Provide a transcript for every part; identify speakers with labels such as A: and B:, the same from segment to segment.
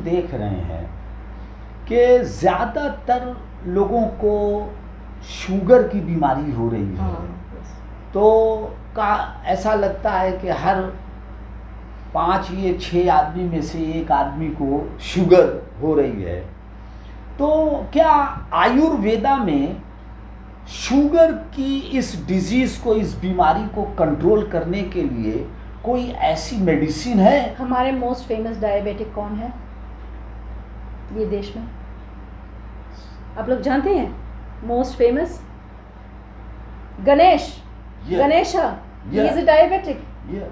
A: देख रहे हैं कि ज़्यादातर लोगों को शुगर की बीमारी हो रही है। तो ऐसा लगता है कि हर 5 या 6 आदमी में से एक आदमी को शुगर हो रही है। तो क्या आयुर्वेदा में शुगर की इस डिजीज़ को, इस बीमारी को कंट्रोल करने के लिए कोई ऐसी मेडिसिन है?
B: हमारे मोस्ट फेमस डायबिटिक कौन है ये देश में? आप लोग जानते हैं? Most famous Ganesh.
A: Yeah.
B: Ganesha.
A: Yeah.
B: He is a diabetic.
A: Yeah.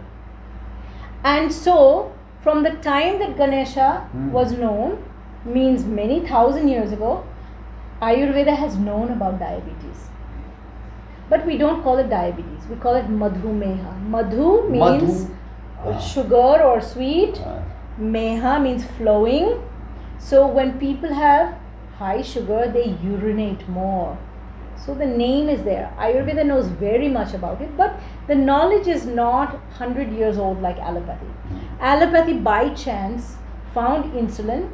B: And so, from the time that Ganesha was known, means many thousand years ago, Ayurveda has known about diabetes. But we don't call it diabetes. We call it madhumeha. Madhu means sugar or sweet. Meha means flowing. So when people have high sugar, they urinate more. So the name is there. Ayurveda knows very much about it, but the knowledge is not 100 years old like allopathy. Allopathy by chance found insulin,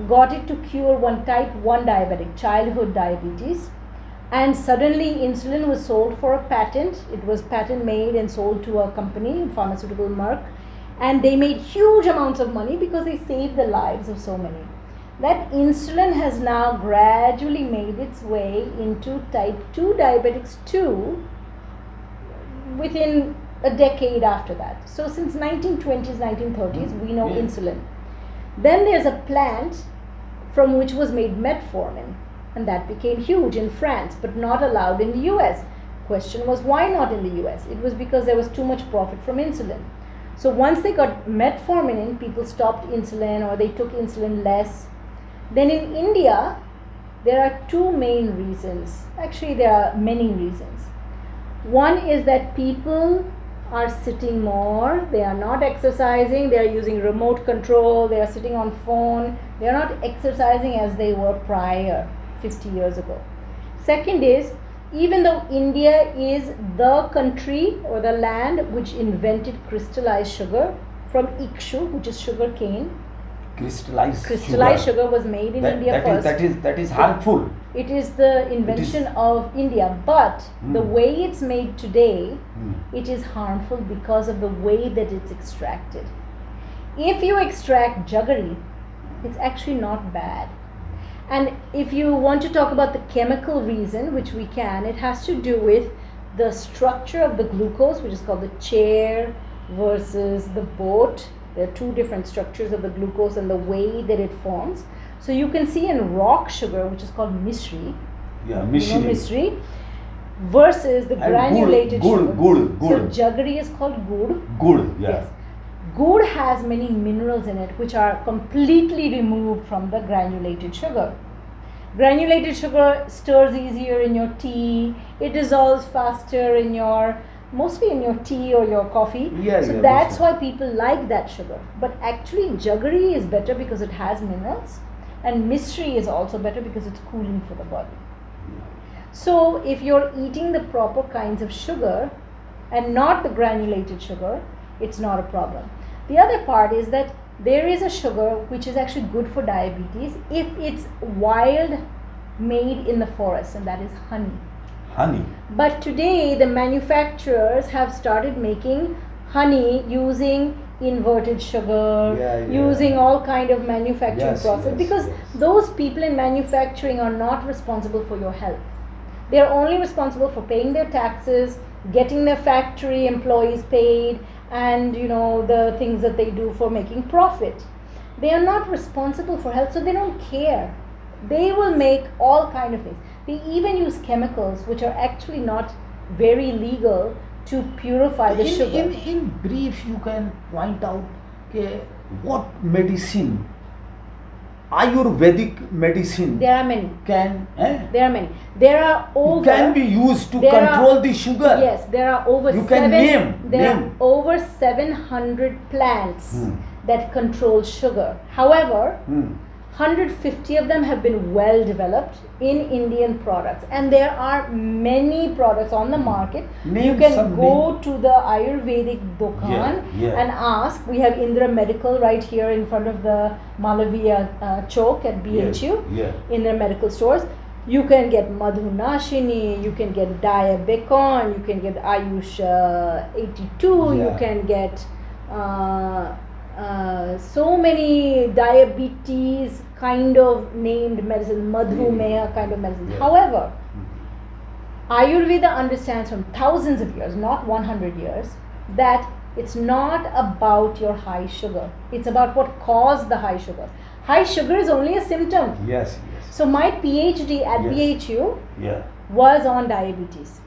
B: got it to cure one type 1 diabetic, childhood diabetes, and suddenly insulin was sold for a patent. It was patent made and sold to a company, pharmaceutical Merck, and they made huge amounts of money because they saved the lives of so many. That insulin has now gradually made its way into type 2 diabetics too within a decade after that. So since 1920s, 1930s, we know insulin. Then there's a plant from which was made metformin, and that became huge in France but not allowed in the US. Question was, why not in the US? It was because there was too much profit from insulin. So once they got metformin in, people stopped insulin or they took insulin less. Then in India, there are 2 main reasons. Actually, there are many reasons. One is that people are sitting more, they are not exercising, they are using remote control, they are sitting on phone, they are not exercising as they were prior 50 years ago. Second is, even though India is the country or the land which invented crystallized sugar from Ikshu, which is sugar cane. Crystallized sugar was made in India first.
A: That is harmful.
B: It is the invention of India, but the way it's made today, it is harmful because of the way that it's extracted. If you extract jaggery, it's actually not bad. And if you want to talk about the chemical reason, which we can, it has to do with the structure of the glucose, which is called the chair versus the boat. There are 2 different structures of the glucose and the way that it forms. So you can see in rock sugar, which is called mishri, mishri, versus the granulated sugar.
A: Gur.
B: So jaggery is called gur.
A: Gur, yeah.
B: Yes. Gur has many minerals in it which are completely removed from the granulated sugar. Granulated sugar stirs easier in your tea. It dissolves faster in mostly in your tea or your coffee. So that's why people like that sugar. But actually jaggery is better because it has minerals, and mishri is also better because it's cooling for the body. So if you're eating the proper kinds of sugar and not the granulated sugar, it's not a problem. The other part is that there is a sugar which is actually good for diabetes if it's wild made in the forest, and that is honey. But today the manufacturers have started making honey using inverted sugar, using all kind of manufacturing process, because those people in manufacturing are not responsible for your health. They are only responsible for paying their taxes, getting their factory employees paid, and the things that they do for making profit. They are not responsible for health, so they don't care. They will make all kind of things. They even use chemicals which are actually not very legal to purify the sugar.
A: In brief, you can point out what medicine, Ayurvedic medicine,
B: there are many.
A: There
B: are many. There are over.
A: Can be used to control the sugar.
B: Yes, there are over.
A: You can name.
B: Are over 700 plants that control sugar. However, 150 of them have been well developed in Indian products, and there are many products on the market.
A: Name
B: you can
A: some
B: go
A: name.
B: to the Ayurvedic Dukan and ask. We have Indra Medical right here in front of the Malaviya Chowk at BHU. Indra Medical stores. You can get Madhunashini, you can get Diabecon, you can get Ayush 82, you can get so many diabetes kind of named medicine, Madhumeha kind of medicine. However, Ayurveda understands from thousands of years, not 100 years, that it's not about your high sugar. It's about what caused the high sugar. High sugar is only a symptom.
A: Yes.
B: So my PhD at BHU was on diabetes.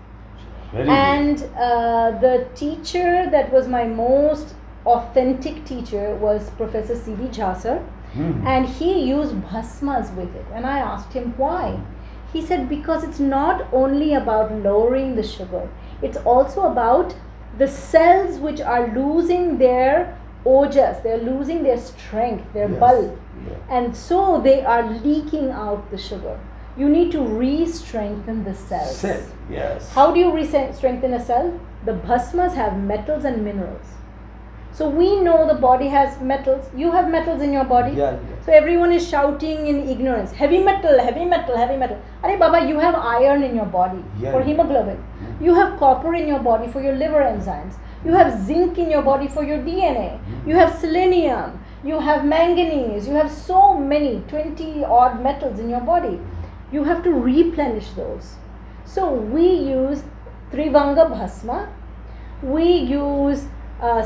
B: And the teacher that was my most authentic teacher was Professor C.B. Jhasar, and he used bhasmas with it. And I asked him why. He said because it's not only about lowering the sugar, it's also about the cells which are losing their ojas, they're losing their strength, their bulk, and so they are leaking out the sugar. You need to re-strengthen the cells. How do you re-strengthen a cell? The bhasmas have metals and minerals. So we know the body has metals. You have metals in your body. So everyone is shouting in ignorance, heavy metal, heavy metal, heavy metal. Arey Baba, you have iron in your body for hemoglobin. You have copper in your body for your liver enzymes. You have zinc in your body for your DNA. You have selenium. You have manganese. You have so many, 20 odd metals in your body. You have to replenish those. So we use Trivanga Bhasma. We use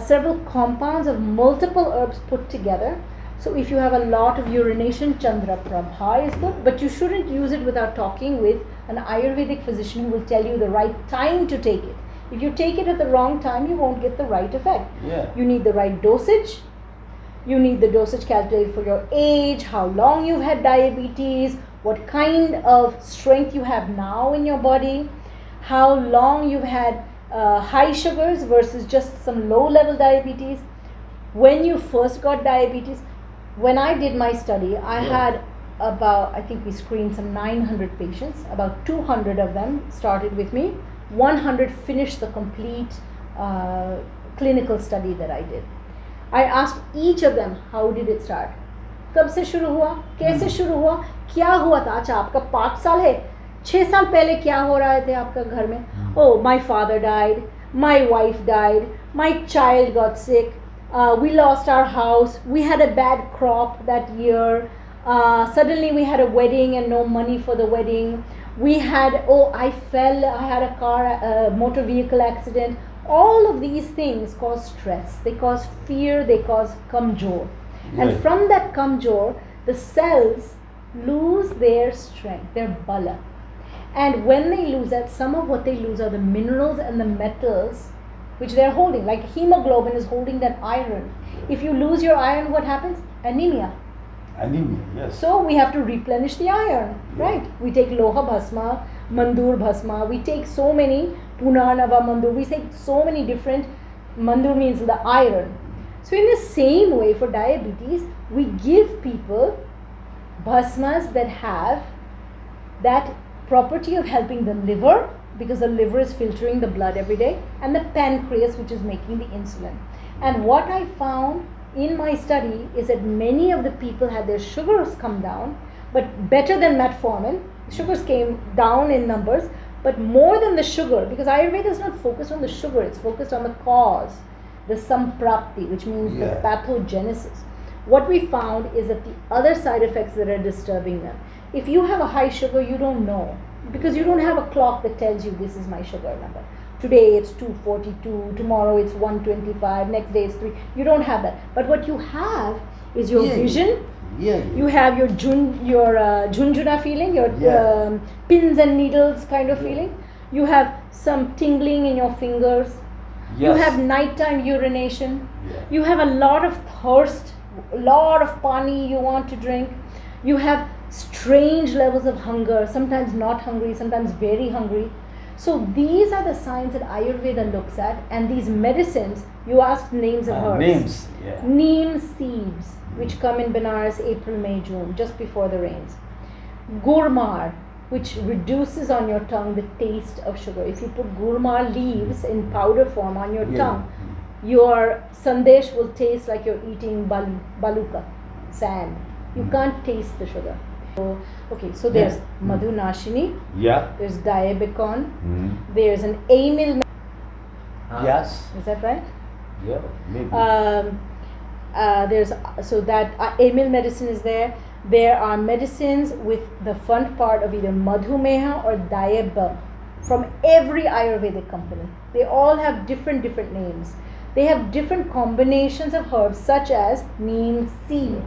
B: several compounds of multiple herbs put together. So if you have a lot of urination, Chandra Prabha is good, but you shouldn't use it without talking with an Ayurvedic physician who will tell you the right time to take it. If you take it at the wrong time, you won't get the right effect. You need the right dosage. You need the dosage calculated for your age, how long you've had diabetes, what kind of strength you have now in your body, how long you've had high sugars versus just some low level diabetes. When you first got diabetes, when I did my study, I had about, I think we screened some 900 patients, about 200 of them started with me, 100 finished the complete clinical study that I did. I asked each of them, how did it start? कब से शुरू हुआ? कैसे शुरू हुआ? क्या हुआ था? अच्छा आपका 5 साल है, 6 साल पहले क्या हो रहे थे आपका घर में? Oh, my father died, my wife died, my child got sick, we lost our house, we had a bad crop that year, suddenly we had a wedding and no money for the wedding, we had, oh, I fell, I had a motor vehicle accident. All of these things cause stress, they cause fear, they cause kamjor. And from that kamjor, the cells lose their strength, their bala. And when they lose that, some of what they lose are the minerals and the metals which they are holding. Like hemoglobin is holding that iron. If you lose your iron, what happens? Anemia.
A: Anemia, yes.
B: So we have to replenish the iron, right? We take Loha Bhasma, Mandur Bhasma, we take so many, Punarnava Mandur, we take so many different, Mandur means the iron. So in the same way for diabetes, we give people bhasmas that have that property of helping the liver, because the liver is filtering the blood every day, and the pancreas, which is making the insulin. And what I found in my study is that many of the people had their sugars come down, but better than metformin. Sugars came down in numbers, but more than the sugar, because Ayurveda is not focused on the sugar, it's focused on the cause, the samprapti, which means the pathogenesis. What we found is that the other side effects that are disturbing them. If you have a high sugar, you don't know, because you don't have a clock that tells you this is my sugar number. Today it's 242, tomorrow it's 125, next day it's 3. You don't have that. But what you have is your vision. You have your junjuna feeling, your pins and needles kind of feeling. You have some tingling in your fingers. You have nighttime urination. You have a lot of thirst, a lot of pani you want to drink. You have strange levels of hunger, sometimes not hungry, sometimes very hungry. So these are the signs that Ayurveda looks at, and these medicines, you asked names of herbs.
A: Names, yeah.
B: Neem seeds, which come in Benares April, May, June, just before the rains. Gurmar, which reduces on your tongue the taste of sugar. If you put gurmar leaves in powder form on your tongue, your sandesh will taste like you're eating baluka, sand. You can't taste the sugar. So, okay, so there's Madhunashini, there's Diabicon, there's an amyl.
A: Yes.
B: Is that right?
A: Yeah, maybe.
B: There's so that amyl medicine is there. There are medicines with the front part of either Madhumeha or Dayaba from every Ayurvedic company. They all have different names. They have different combinations of herbs such as neem seed,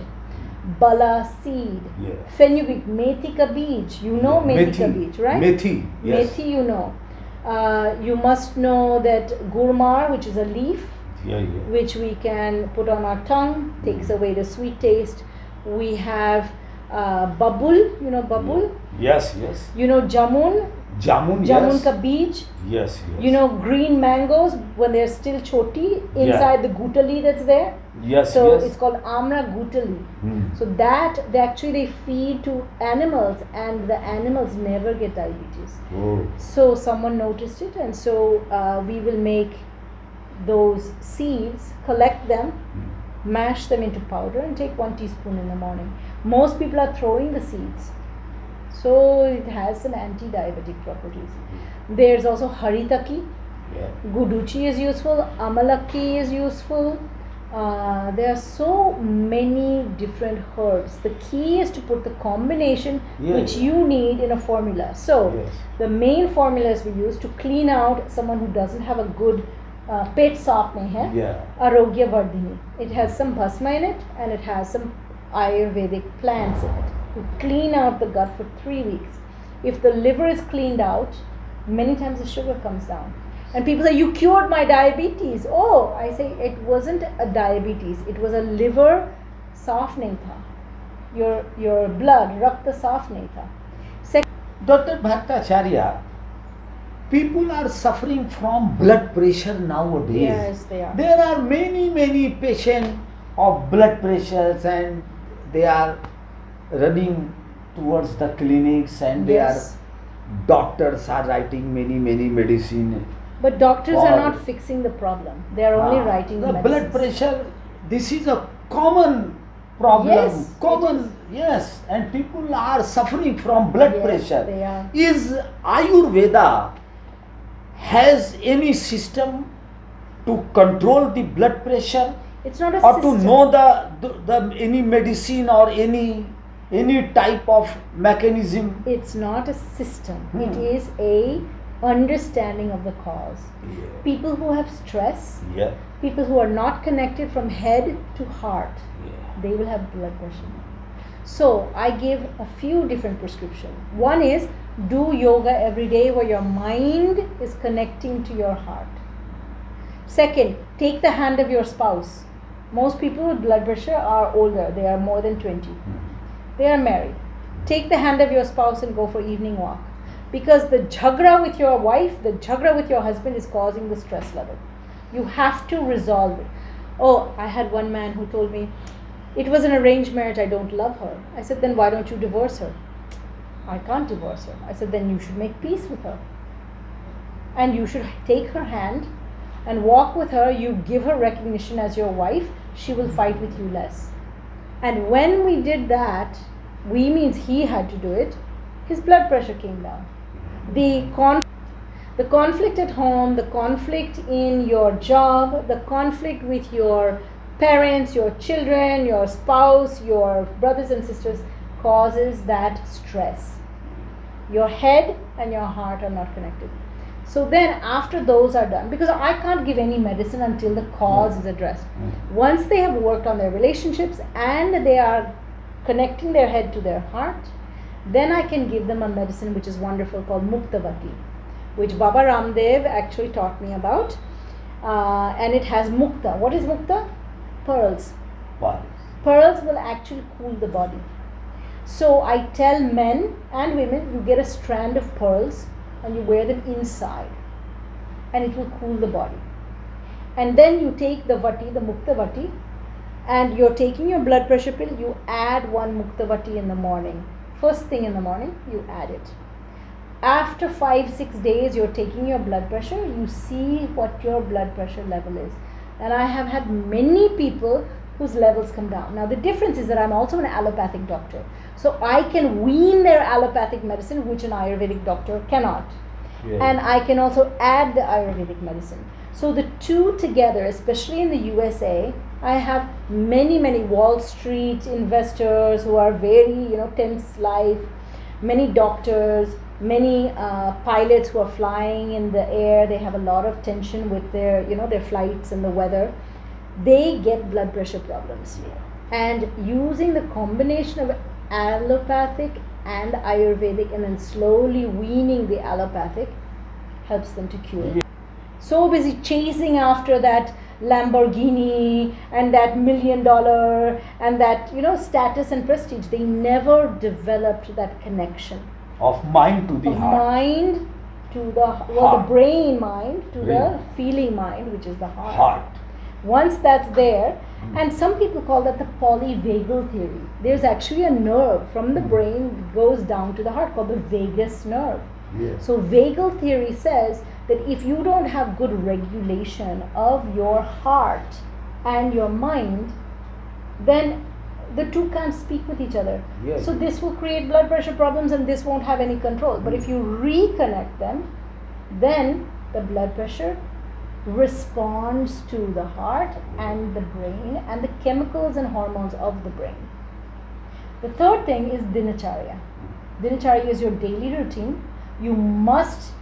B: bala seed, fenugreek, methi ka beej. You know methi ka beej, right?
A: Methi, yes.
B: Methi, you know. You must know that gurmar, which is a leaf, which we can put on our tongue, takes away the sweet taste. We have babul, you know babul?
A: Yes, yes.
B: You know jamun?
A: Jamun,
B: Jamun ka beej?
A: Yes, yes.
B: You know green mangoes when they're still choti inside the gutali that's there?
A: Yes,
B: so
A: yes.
B: It's called amra gutali. So that they feed to animals, and the animals never get diabetes. So someone noticed it, and so we will make those seeds, collect them, mash them into powder, and take 1 teaspoon in the morning. Most people are throwing the seeds, so it has some anti-diabetic properties. There's also haritaki, guduchi is useful, amalaki is useful. There are so many different herbs. The key is to put the combination which you need in a formula. So the main formulas we use to clean out someone who doesn't have a good pet saaf nahi hai, Arogya Vardhini. It has some bhasma in it, and it has some Ayurvedic plants in it to clean out the gut for 3 weeks. If the liver is cleaned out, many times the sugar comes down. And people say, you cured my diabetes. Oh, I say, it wasn't a diabetes. It was a liver saaf nahi tha. Your blood, rakta saaf nahi tha.
A: Dr. Bhattacharya, people are suffering from blood pressure nowadays.
B: Yes, they are.
A: There are many patients of blood pressures, and they are running towards the clinics, and doctors are writing many medicine.
B: But doctors are not fixing the problem. They are only writing the medicines.
A: Blood pressure, this is a common problem. Yes, and people are suffering from blood pressure.
B: They are.
A: Is Ayurveda has any system to control the blood pressure?
B: It's not a
A: or
B: system.
A: to know the any medicine or any type of mechanism?
B: It's not a system. It is a understanding of the cause. People who have stress, people who are not connected from head to heart, they will have blood pressure. So I give a few different prescriptions. One is do yoga every day where your mind is connecting to your heart. Second, take the hand of your spouse. Most people with blood pressure are older. They are more than 20. They are married. Take the hand of your spouse and go for evening walk. Because the jhagra with your wife, the jhagra with your husband is causing the stress level. You have to resolve it. Oh, I had one man who told me, it was an arranged marriage, I don't love her. I said, then why don't you divorce her? I can't divorce her. I said, then you should make peace with her. And you should take her hand and walk with her. You give her recognition as your wife, she will fight with you less. And when we did that, we means he had to do it, his blood pressure came down. The conflict at home, the conflict in your job, the conflict with your parents, your children, your spouse, your brothers and sisters causes that stress. Your head and your heart are not connected. So then after those are done, because I can't give any medicine until the cause is addressed. Once they have worked on their relationships and they are connecting their head to their heart, then I can give them a medicine which is wonderful called Muktavati, which Baba Ramdev actually taught me about. And it has Mukta. What is Mukta? Pearls. Pearls will actually cool the body. So I tell men and women, you get a strand of pearls, and you wear them inside, and it will cool the body. And then you take the vati, the Mukta Vati, and you're taking your blood pressure pill, you add one Mukta Vati in the morning. First thing in the morning, you add it. After 5-6 days, you're taking your blood pressure, you see what your blood pressure level is. And I have had many people whose levels come down. Now the difference is that I'm also an allopathic doctor. So I can wean their allopathic medicine, which an Ayurvedic doctor cannot.
A: Yeah.
B: And I can also add the Ayurvedic medicine. So the two together, especially in the USA, I have many Wall Street investors who are very, tense life, many doctors, many pilots who are flying in the air. They have a lot of tension with their, their flights and the weather. They get blood pressure problems. And using the combination of allopathic and Ayurvedic and then slowly weaning the allopathic helps them to cure.
A: Yeah.
B: So busy chasing after that Lamborghini and that $1 million and that, status and prestige. They never developed that connection
A: Of mind to the
B: of
A: heart.
B: mind to the
A: Heart.
B: the brain mind to
A: Brain.
B: the feeling mind, which is the heart.
A: Heart.
B: Once that's there, and some people call that the polyvagal theory. There's actually a nerve from the brain goes down to the heart called the vagus nerve.
A: Yes.
B: So vagal theory says that if you don't have good regulation of your heart and your mind, then the two can't speak with each other.
A: Yes.
B: So this will create blood pressure problems and this won't have any control. But if you reconnect them, then the blood pressure responds to the heart and the brain and the chemicals and hormones of the brain. The third thing is dinacharya. Dinacharya is your daily routine. You must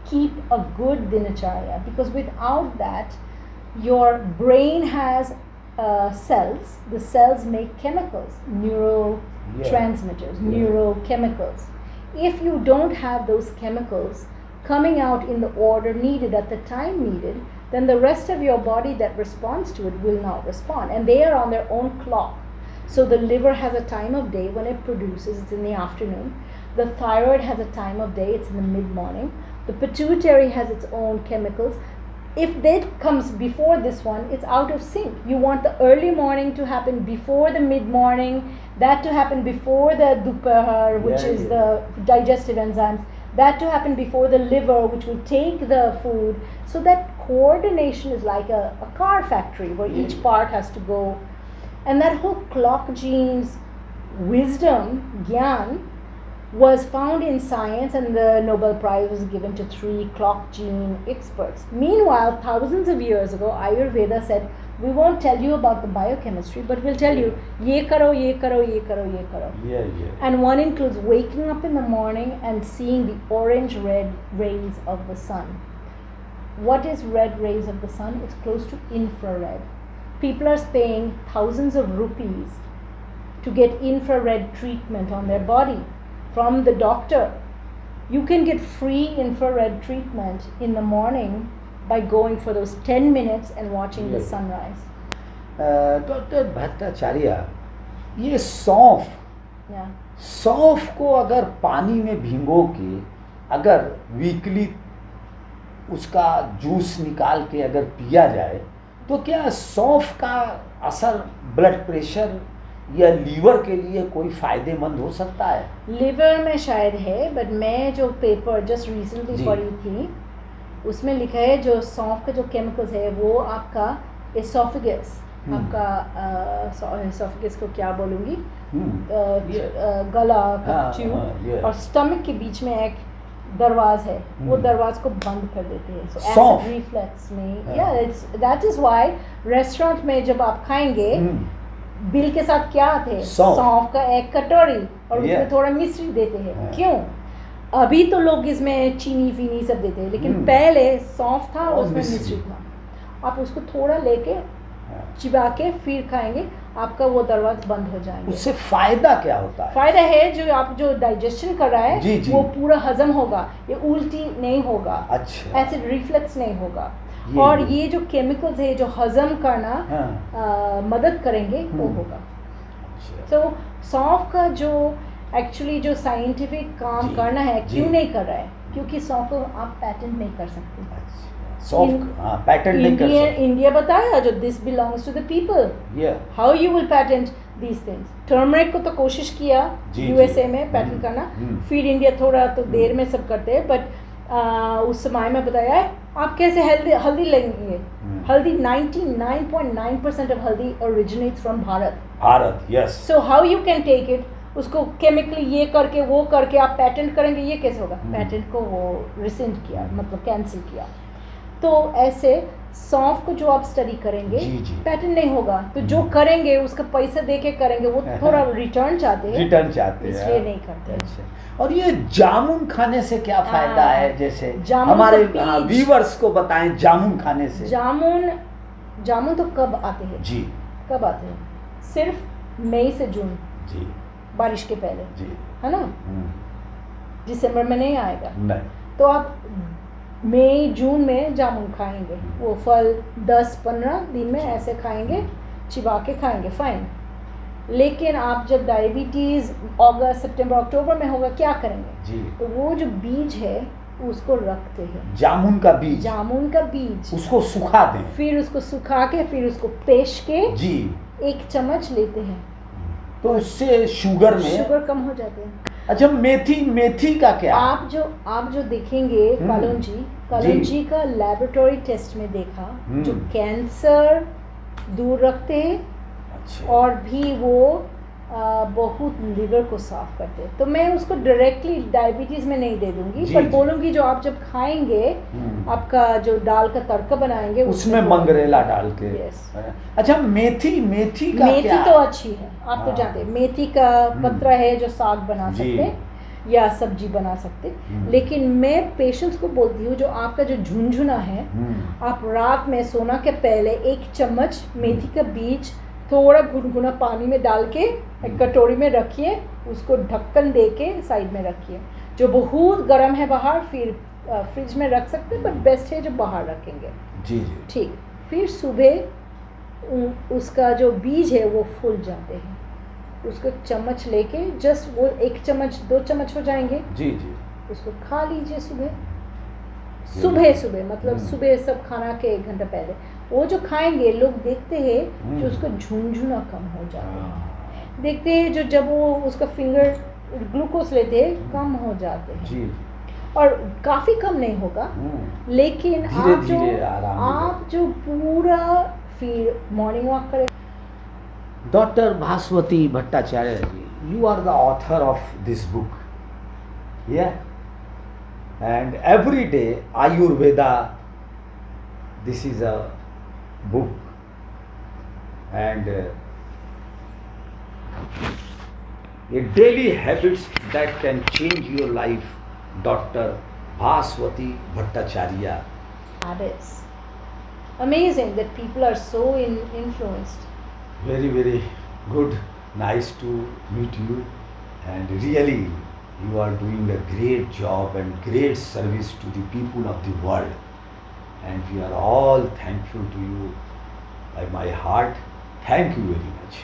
B: keep a good dinacharya, because without that, your brain has cells. The cells make chemicals, neurotransmitters, neurochemicals. If you don't have those chemicals coming out in the order needed at the time needed, then the rest of your body that responds to it will not respond, and they are on their own clock. So the liver has a time of day when it produces, it's in the afternoon. The thyroid has a time of day, it's in the mid-morning. The pituitary has its own chemicals. If that comes before this one, it's out of sync. You want the early morning to happen before the mid-morning, that to happen before the dupahar, which is the digestive enzymes, that to happen before the liver, which will take the food. So that coordination is like a car factory where each part has to go. And that whole clock genes wisdom, gyan, was found in science, and the Nobel Prize was given to 3 clock gene experts. Meanwhile, thousands of years ago, Ayurveda said, we won't tell you about the biochemistry, but we'll tell you, ye karo, ye karo, ye karo, ye karo. And one includes waking up in the morning and seeing the orange-red rays of the sun. What is red rays of the sun? It's close to infrared. People are paying thousands of rupees to get infrared treatment on their body from the doctor. You can get free infrared treatment in the morning by going for those 10 minutes and watching the sunrise.
A: Doctor Bhattacharya, ये सौंफ, सौंफ को अगर पानी में भिगो के अगर वीकली उसका जूस निकाल के अगर पिया जाए, तो क्या सौंफ का असर ब्लड प्रेशर या लीवर के लिए कोई फायदेमंद हो सकता है?
B: लिवर में शायद है, बट मैं जो पेपर जस्ट रिसेंटली पढ़ी थी उसमें लिखा है जो सौंफ का जो केमिकल्स है वो आपका एसोफेगस, आपका एसोफेगस को क्या बोलूँगी, गला का ट्यूब और स्टमक के बीच में एक दरवाज है, वो दरवाज को बंद कर देते हैं. सो एसिड रिफ्लेक्स में, या it's that is why restaurant में जब आप खाएंगे बिल के साथ क्या आते हैं, सौंफ का एक कटोरी और उसमें थोड़ा मिश्री देते हैं. क्यों? अभी तो लोग इसमें चीनी फीनी सब देते हैं, लेकिन पहले सौंफ था और उसमें मिश्री था. आप उसको थोड़ा लेके चिबा के फिर खाएंगे, आपका वो दरवाजा बंद हो जाएंगे.
A: उससे फायदा क्या होता है?
B: फायदा है जो आप जो डाइजेशन कर रहा है वो पूरा हजम होगा, ये उल्टी नहीं होगा,
A: अच्छा,
B: एसिड रिफ्लेक्स नहीं होगा, और ये जो केमिकल्स है जो हजम करना मदद करेंगे वो होगा. तो सौंफ का जो एक्चुअली जो साइंटिफिक काम करना है क्यों नहीं कर रहा है, क्योंकि सौंफ को आप पैटेंट नहीं कर सकते।
A: अच्छा, सौंफ हाँ पैटेंट नहीं कर
B: इंडिया
A: सकते।
B: इंडिया बताया जो this belongs to the people, how you will patent these things. Turmeric को तो कोशिश किया
A: जी,
B: यूएसए
A: जी।
B: में पैटेंट करना,
A: हम्म।
B: फिर इंडिया थोड़ा तो देर में सब करते हैं, बट उस समय में बताया है आप कैसे हल्दी लेंगे। हल्दी 99.9% ऑफ हल्दी originates from Bharat.
A: Bharat, yes.
B: So how you can take it, उसको केमिकली ये करके वो करके आप पैटेंट करेंगे, ये कैसे होगा। पैटेंट को वो रिसेंट किया, मतलब कैंसिल किया। तो ऐसे सौंफ को जो आप स्टडी करेंगे
A: जी, जी।
B: पैटेंट नहीं होगा, तो जो करेंगे उसका पैसा दे के करेंगे, वो थोड़ा रिटर्न चाहते हैं, इसलिए नहीं करते।
A: अच्छा, और ये जामुन खाने से क्या फायदा है, जैसे
B: जामुन
A: हमारे
B: का बीज-
A: व्यूअर्स को बताएं जामुन खाने से।
B: जामुन तो कब आते हैं
A: जी
B: कब आते हैं, सिर्फ मई से जून,
A: जी
B: बारिश के पहले,
A: जी।
B: है ना। दिसंबर में नहीं आएगा,
A: नहीं।
B: तो आप मई जून में जामुन खाएंगे, वो फल 10-15 दिन में ऐसे खाएंगे, चिबा के खाएंगे, फाइन। लेकिन आप जब डायबिटीज़ अगस्त सितंबर अक्टूबर में होगा, क्या करेंगे
A: जी।
B: तो वो जो बीज है उसको रखते हैं,
A: जामुन का बीज,
B: जामुन का बीज,
A: उसको सुखा दें,
B: फिर उसको सुखा के फिर उसको पेश के
A: जी,
B: 1 चम्मच लेते हैं,
A: तो उससे शुगर में
B: शुगर कम हो जाते हैं।
A: अच्छा, मेथी का क्या?
B: आप जो देखेंगे कालोन जी का लैबोरेटरी टेस्ट में देखा, जो कैंसर दूर रखते हैं,
A: अच्छा।
B: और भी वो बहुत लिवर को साफ करते हैं। तो मैं उसको डायरेक्टली डायबिटीज़ में नहीं दे दूंगी,
A: जी,
B: पर
A: जी।
B: बोलूँगी जो आप जब खाएंगे, आपका जो दाल का तड़का बनाएंगे
A: उसमें मंगरेला डाल के।
B: Yes।
A: अच्छा, मेथी का
B: मेथी
A: क्या?
B: तो अच्छी है, आप तो जानते हैं, मेथी का पत्रा है जो साग बना
A: जी।
B: सकते हैं या सब्जी बना सकते हैं। लेकिन मैं पेशेंट्स को बोलती हूँ, जो आपका जो झुनझुना है, आप रात में सोना के पहले 1 चम्मच मेथी का बीज थोड़ा गुनगुना पानी में डाल के एक कटोरी में रखिए, उसको ढक्कन दे के साइड में रखिए। जो बहुत गर्म है बाहर, फिर फ्रिज में रख सकते हैं, बट बेस्ट है जो बाहर रखेंगे।
A: जी जी।
B: ठीक, फिर सुबह उसका जो बीज है वो फूल जाते हैं, उसको 1 चम्मच लेके जस्ट वो 1 चम्मच 2 चम्मच हो जाएंगे,
A: जी जी।
B: उसको खा लीजिए सुबह मतलब सुबह सब खाना के 1 घंटा पहले। वो जो खाएंगे, लोग देखते हैं जो उसको झुनझुना कम हो जाता है, देखते हैं जो जब वो उसका फिंगर ग्लूकोज लेते हैं कम हो जाते हैं।
A: जी।
B: और काफ़ी कम नहीं होगा, लेकिन आप जो पूरा फिर मॉर्निंग वॉक करें।
A: Doctor Bhaswati Bhattacharya ji, you are the author of this book, yeah, and every day Ayurveda, this is a book, and a daily habits that can change your life, Dr. Bhaswati Bhattacharya.
B: Habits. Amazing that people are so influenced.
A: Very, very good. Nice to meet you, and really you are doing a great job and great service to the people of the world, and we are all thankful to you by my heart. Thank you very much.